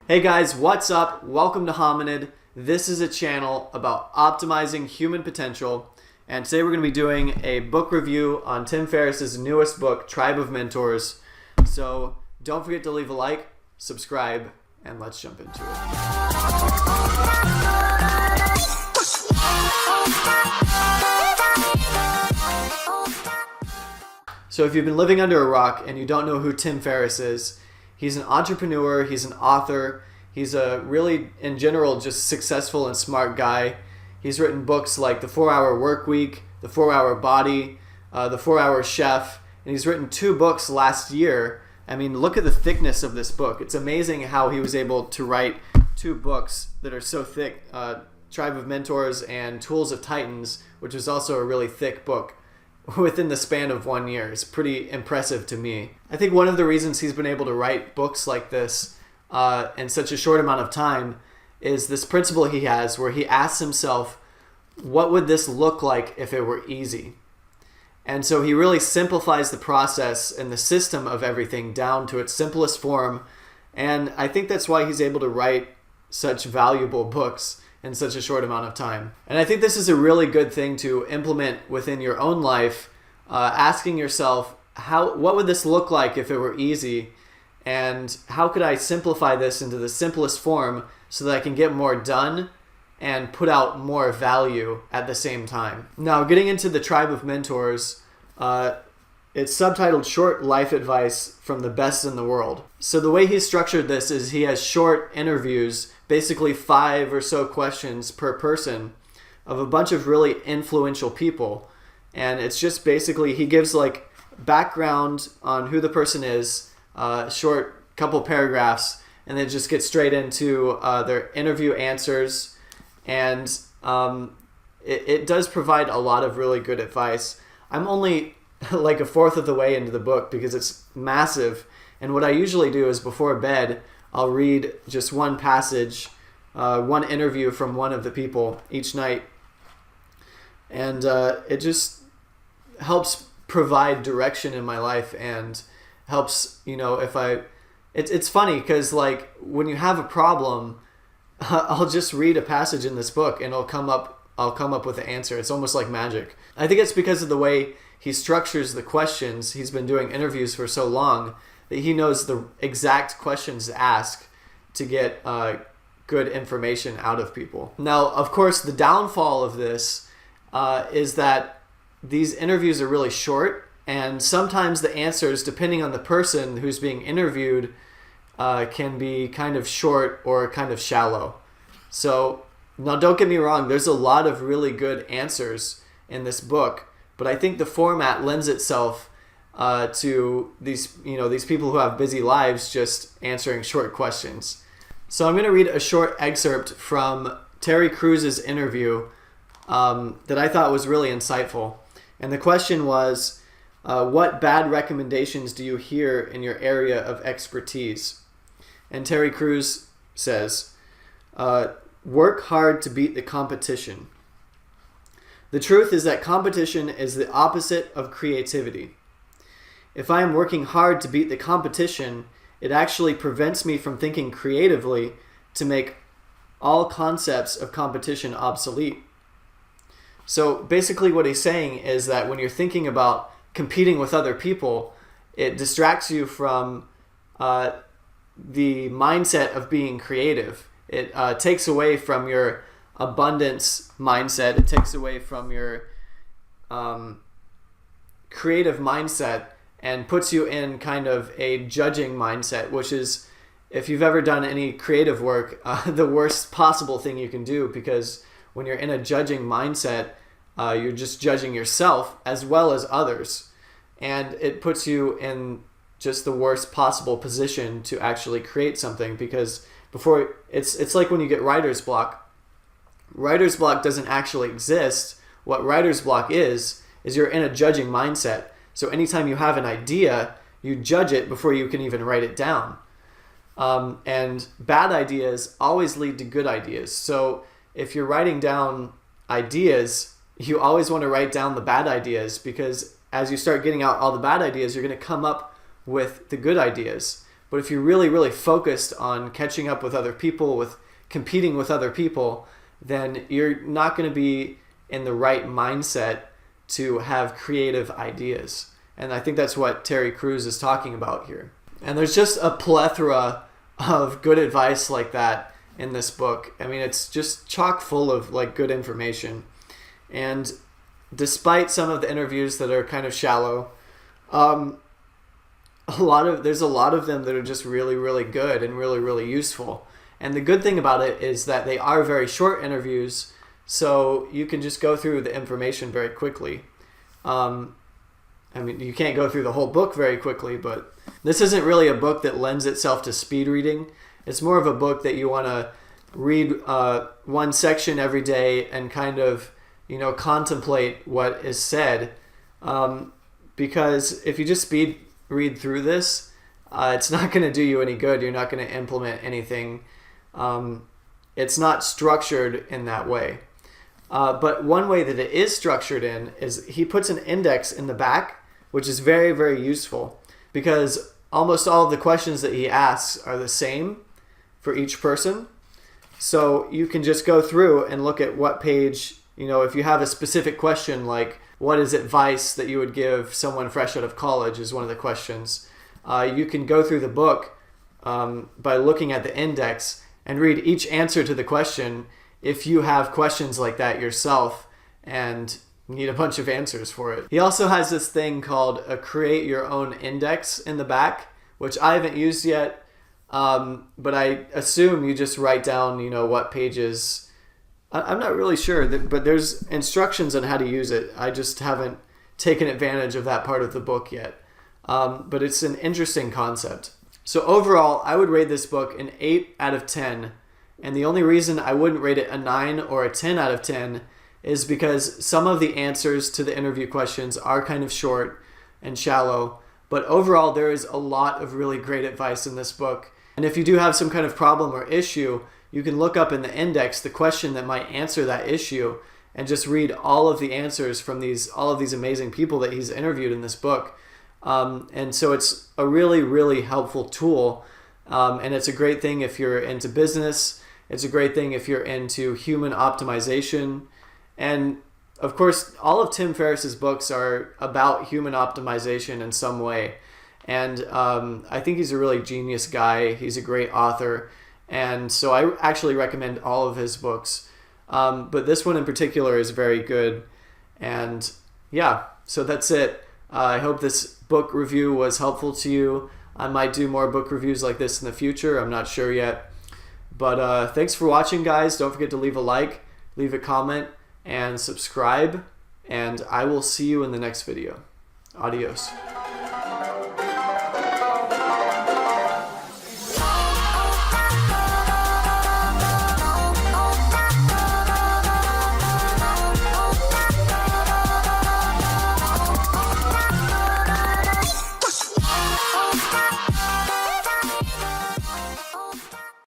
Hey guys, what's up? Welcome to Hominid. This is a channel about optimizing human potential, and today we're going to be doing a book review on Tim Ferriss's newest book, Tribe of Mentors. So don't forget to leave a like, subscribe, and let's jump into it. So if you've been living under a rock and you don't know who Tim Ferriss is, he's an entrepreneur, he's an author, he's a really, in general, just successful and smart guy. He's written books like The 4-Hour Workweek, The 4-Hour Body, The 4-Hour Chef, and he's written 2 books last year. I mean, look at the thickness of this book. It's amazing how he was able to write 2 books that are so thick. Tribe of Mentors and Tools of Titans, which is also a really thick book, within the span of 1 year. It's pretty impressive to me. I think one of the reasons he's been able to write books like this in such a short amount of time is this principle he has where he asks himself, what would this look like if it were easy? And so he really simplifies the process and the system of everything down to its simplest form. And I think that's why he's able to write such valuable books in such a short amount of time. And I think this is a really good thing to implement within your own life, asking yourself, what would this look like if it were easy? And how could I simplify this into the simplest form so that I can get more done and put out more value at the same time? Now, getting into the Tribe of Mentors, it's subtitled Short Life Advice from the Best in the World. So the way he's structured this is he has short interviews, basically 5 or so questions per person of a bunch of really influential people. And it's just basically, he gives like background on who the person is, short couple paragraphs, and then just get straight into their interview answers. And it does provide a lot of really good advice. I'm only like a fourth of the way into the book because it's massive. And what I usually do is before bed, I'll read just one passage, one interview from one of the people each night. And it just helps provide direction in my life and helps, it's funny because like when you have a problem, I'll just read a passage in this book and I'll come up with the answer. It's almost like magic. I think it's because of the way he structures the questions. He's been doing interviews for so long that he knows the exact questions to ask to get good information out of people. Now, of course, the downfall of this is that these interviews are really short, and sometimes the answers, depending on the person who's being interviewed, can be kind of short or kind of shallow. So, now don't get me wrong, there's a lot of really good answers in this book, but I think the format lends itself to these people who have busy lives just answering short questions. So I'm going to read a short excerpt from Terry Crews's interview that I thought was really insightful. And the question was, what bad recommendations do you hear in your area of expertise? And Terry Crews says, work hard to beat the competition. The truth is that competition is the opposite of creativity. If I am working hard to beat the competition, it actually prevents me from thinking creatively to make all concepts of competition obsolete. So basically what he's saying is that when you're thinking about competing with other people, it distracts you from the mindset of being creative. It takes away from your abundance mindset. It takes away from your creative mindset and puts you in kind of a judging mindset, which is, if you've ever done any creative work, the worst possible thing you can do, because when you're in a judging mindset, you're just judging yourself as well as others. And it puts you in just the worst possible position to actually create something, because it's like when you get writer's block. Writer's block doesn't actually exist. What writer's block is you're in a judging mindset. So anytime you have an idea, you judge it before you can even write it down. And bad ideas always lead to good ideas. So if you're writing down ideas, you always want to write down the bad ideas, because as you start getting out all the bad ideas, you're going to come up with the good ideas. But if you're really, really focused on catching up with other people, with competing with other people, then you're not going to be in the right mindset to have creative ideas. And I think that's what Terry Crews is talking about here. And there's just a plethora of good advice like that in this book. I mean, it's just chock full of like good information. And despite some of the interviews that are kind of shallow, there's a lot of them that are just really, really good and really, really useful. And the good thing about it is that they are very short interviews, so you can just go through the information very quickly. I mean, you can't go through the whole book very quickly, but this isn't really a book that lends itself to speed reading. It's more of a book that you want to read one section every day and kind of, contemplate what is said. Because if you just speed read through this, it's not going to do you any good. You're not going to implement anything. It's not structured in that way. But one way that it is structured in is he puts an index in the back, which is very, very useful because almost all of the questions that he asks are the same for each person. So you can just go through and look at what page, if you have a specific question like what is advice that you would give someone fresh out of college is one of the questions. You can go through the book by looking at the index and read each answer to the question if you have questions like that yourself and need a bunch of answers for it. He also has this thing called a create your own index in the back, which I haven't used yet, but I assume you just write down, what pages. I'm not really sure, but there's instructions on how to use it. I just haven't taken advantage of that part of the book yet. But it's an interesting concept. So overall, I would rate this book an 8 out of 10. And the only reason I wouldn't rate it a 9 or a 10 out of 10 is because some of the answers to the interview questions are kind of short and shallow. But overall, there is a lot of really great advice in this book. And if you do have some kind of problem or issue, you can look up in the index the question that might answer that issue and just read all of the answers from all of these amazing people that he's interviewed in this book. And so it's a really, really helpful tool. And it's a great thing if you're into business. It's a great thing if you're into human optimization. And of course, all of Tim Ferriss's books are about human optimization in some way. And I think he's a really genius guy. He's a great author. And so I actually recommend all of his books. But this one in particular is very good. And yeah, so that's it. I hope this book review was helpful to you. I might do more book reviews like this in the future. I'm not sure yet. But thanks for watching, guys. Don't forget to leave a like, leave a comment, and subscribe. And I will see you in the next video. Adios.